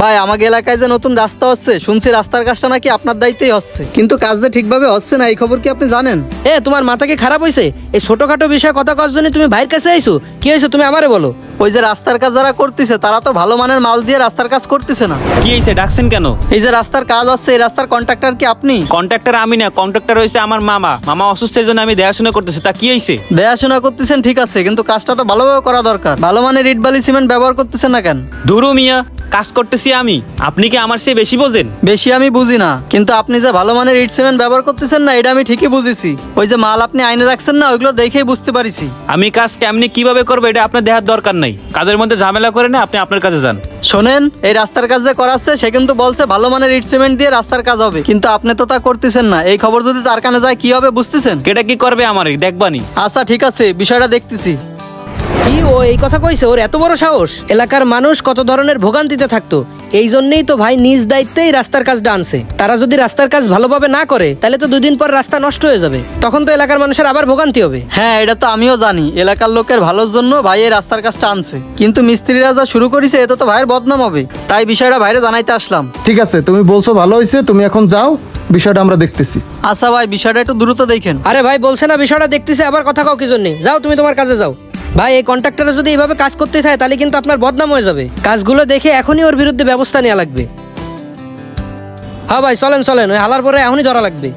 ভাই আমাকে এলাকায় যে নতুন রাস্তা হচ্ছে শুনছি, রাস্তার কাজটা নাকি আপনার দায়িত্বেই হচ্ছে, কিন্তু কাজ যে ঠিকভাবে হচ্ছে না এই খবর কি আপনি জানেন? তোমার মাথা কি খারাপ হয়েছে? এই ছোটখাটো বিষয় কথা কওয়ার জন্য তুমি ভাইয়ের কাছে আইছো? কি হয়েছে তুমি আমারে বলো। ওই যে রাস্তার কাজ যারা করতেছে তারা তো ভালো মানের মাল দিয়ে রাস্তার কাজ করতেছে না। কি হয়েছে, ডাকছেন কেন? এই যে রাস্তার কাজ হচ্ছে, এই রাস্তার কন্ট্রাক্টর কি আপনি? কন্ট্রাক্টর আমি না, কন্ট্রাক্টর হয়েছে আমার মামা অসুস্থের জন্য আমি দেখাশোনা করতেছি। তা কি হয়েছে? দেখাশোনা করতেছেন ঠিক আছে, কিন্তু কাজটা তো ভালোভাবে করা দরকার। ভালো মানের ইট বালি সিমেন্ট ব্যবহার করতেছেন না কেন? ধুরু মিয়া, কাজ করতেছি আমি, আপনি কি আমার চেয়ে বেশি বোঝেন? বেশি আমি বুঝি না, কিন্তু আপনি যে ভালো মানের ইট সিমেন্ট ব্যবহার করতেছেন না এটা আমি ঠিকই বুঝেছি। ওই যে মাল আপনি আইনে রাখছেন না, ওইগুলো দেখেই বুঝতে পারিছি। আমি কাজ কেমনি কিভাবে করবো এটা আপনার দেখার দরকার নাই। কাজের মধ্যে ঝামেলা করে না, আপনি আপনার কাছে যান। শোনেন, এই রাস্তার কাজ যে করাচ্ছে সে কিন্তু বলছে ভালো মানের ইট সিমেন্ট দিয়ে রাস্তার কাজ হবে, কিন্তু আপনি তো তা করতেছেন না। এই খবর যদি তার কানে যায় কি হবে বুঝতেছেন? কেটা কি করবে আমারই দেখবানি। আচ্ছা ঠিক আছে, বিষয়টা দেখতেছি। কি ও এই কথা কইছে? ওর এত বড় সাহস! এলাকার মানুষ কত ধরনের ভোগান্তিতে থাকতো, এই জন্যই তো ভাই নিজ দায়িত্বেই রাস্তার কাজটা আনছে। তারা যদি রাস্তার কাজ ভালোভাবে না করে তাহলে তো 2 দিন পর রাস্তা নষ্ট হয়ে যাবে, তখন তো এলাকার মানুষের আবার ভোগান্তি হবে। হ্যাঁ এটা তো আমিও জানি, এলাকার লোকের ভালোর জন্য ভাই এই রাস্তার কাজটা আনছে, কিন্তু মিস্ত্রিরা যা শুরু করেছে এতে তো ভাইয়ের বদনাম হবে, তাই বিষয়টা ভাইরে জানাইতে আসলাম। ঠিক আছে, তুমি বলছো ভালো হয়েছে, তুমি এখন যাও, বিষয়টা আমরা দেখতেছি। আচ্ছা ভাই, বিষয়টা একটু দ্রুত দেখেন। আরে ভাই বলছে না বিষয়টা দেখতেছে, আবার কথা কাও কি জন্য? যাও তুমি তোমার কাজে যাও। ভাই এই কন্ট্রাক্টরে যদি এইভাবে কাজ করতে থাকে তাহলে কিন্তু আপনার বদনাম হয়ে যাবে। কাজগুলো দেখে এখনই ওর বিরুদ্ধে ব্যবস্থা নেওয়া লাগবে। হ্যাঁ ভাই চলেন, ওই হালার পরে এখনই ধরা লাগবে।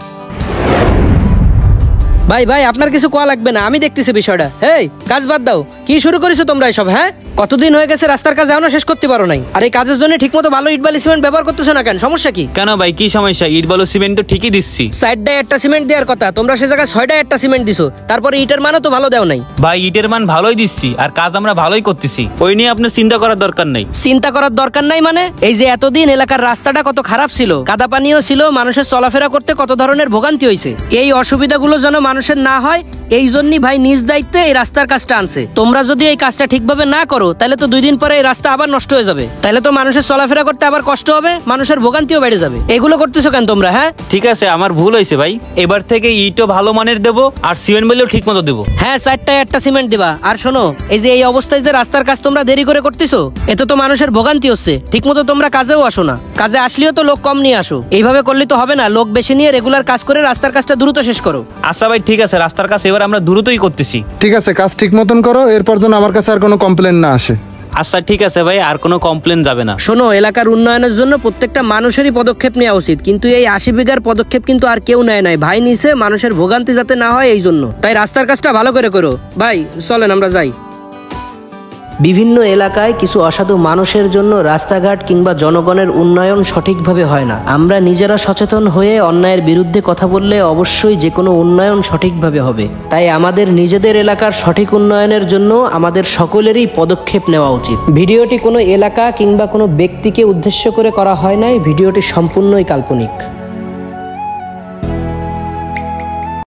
ভাই আপনার কিছু কোয়া লাগবে না, আমি দেখতেছি বিষয়টা। এই কাজ বাদ দাও, কি শুরু করেছো তোমরা এসব? হ্যাঁ কতদিন হয়ে গেছে রাস্তার কাজ এখনো শেষ করতে পারো নাই, আর এই কাজের জন্য ঠিকমতো ভালো ইট বালি সিমেন্ট ব্যবহার করতেছো না কেন? সমস্যা কি? কেন ভাই কি সমস্যা? ইট বালু সিমেন্ট তো ঠিকই দিচ্ছি। 4টায় একটা সিমেন্ট দেওয়ার কথা, তোমরা সে জায়গায় 6টায় একটা সিমেন্ট দিছো, তারপরে ইটের মানও তো ভালো দেও নাই। ভাই ইটের মান ভালোই দিচ্ছি আর কাজ আমরা ভালোই করতেছি, ওই নিয়ে আপনার চিন্তা করার দরকার নাই। চিন্তা করার দরকার নাই মানে? এই যে এতদিন এলাকার রাস্তাটা কত খারাপ ছিল, কাদা পানিও ছিল, মানুষের চলাফেরা করতে কত ধরনের ভোগান্তি হয়েছে, এই অসুবিধাগুলো যেন মানুষের না হয় এই জন্যই ভাই নিজ দায়িত্বে এই রাস্তার কাজটা আনছে। তোমরা যদি এই কাজটা ঠিকভাবে না করো তাহলে তো 2 দিন পরে এই রাস্তা আবার নষ্ট হয়ে যাবে, তাহলে তো মানুষের চলাফেরা করতে আবার কষ্ট হবে, মানুষের ভোগান্তিও বেড়ে যাবে। এগুলো করতেছো কেন তোমরা? হ্যাঁ ঠিক আছে, আমার ভুল হয়েছে ভাই, এবার থেকে ইটও ভালো মানের দেবো আর সিমেন্ট বলেও ঠিক মতো দেবো। হ্যাঁ 4টায় একটা সিমেন্ট দিবা। আর শোনো, এই যে এই অবস্থায় যে রাস্তার কাজ তোমরা দেরি করে করতেছো এতে তো মানুষের ভোগান্তি হচ্ছে, ঠিক মতো তোমরা কাজেও আসো না, কাজে আসলেও তো লোক কম নিয়ে আসো। এইভাবে করলে তো হবে না, লোক বেশি নিয়ে রেগুলার কাজ করে রাস্তার কাজটা দ্রুত শেষ করো। আচ্ছা ভাই ঠিক আছে, রাস্তার কাজ এবার আমরা দ্রুতই করতেছি। ঠিক আছে, কাজ ঠিক মতন করো, এরপর যেন আমার কাছে আর কোনো কমপ্লেন না আসে। আচ্ছা ঠিক আছে ভাই, আর কোনো কমপ্লেন যাবে না। শোনো, এলাকার উন্নয়নের জন্য প্রত্যেকটা মানুষেরই পদক্ষেপ নেওয়া উচিত, কিন্তু এই 80 বিঘার পদক্ষেপ কিন্তু আর কেউ নেয় নাই। ভাই নিছে মানুষের ভোগান্তি যাতে না হয় এই জন্য, তাই রাস্তার কাজটা ভালো করে করো। ভাই চলেন আমরা যাই। বিভিন্ন এলাকায় কিছু অসাধু মানুষের জন্য রাস্তাঘাট কিংবা জনগণের উন্নয়ন সঠিকভাবে হয় না। আমরা নিজেরা সচেতন হয়ে অন্যায়ের বিরুদ্ধে কথা বললে অবশ্যই যে কোনো উন্নয়ন সঠিকভাবে হবে। তাই আমাদের নিজেদের এলাকার সঠিক উন্নয়নের জন্য আমাদের সকলেরই পদক্ষেপ নেওয়া উচিত। ভিডিওটি কোনো এলাকা কিংবা কোনো ব্যক্তিকে উদ্দেশ্য করে করা হয় নাই, ভিডিওটি সম্পূর্ণই কাল্পনিক।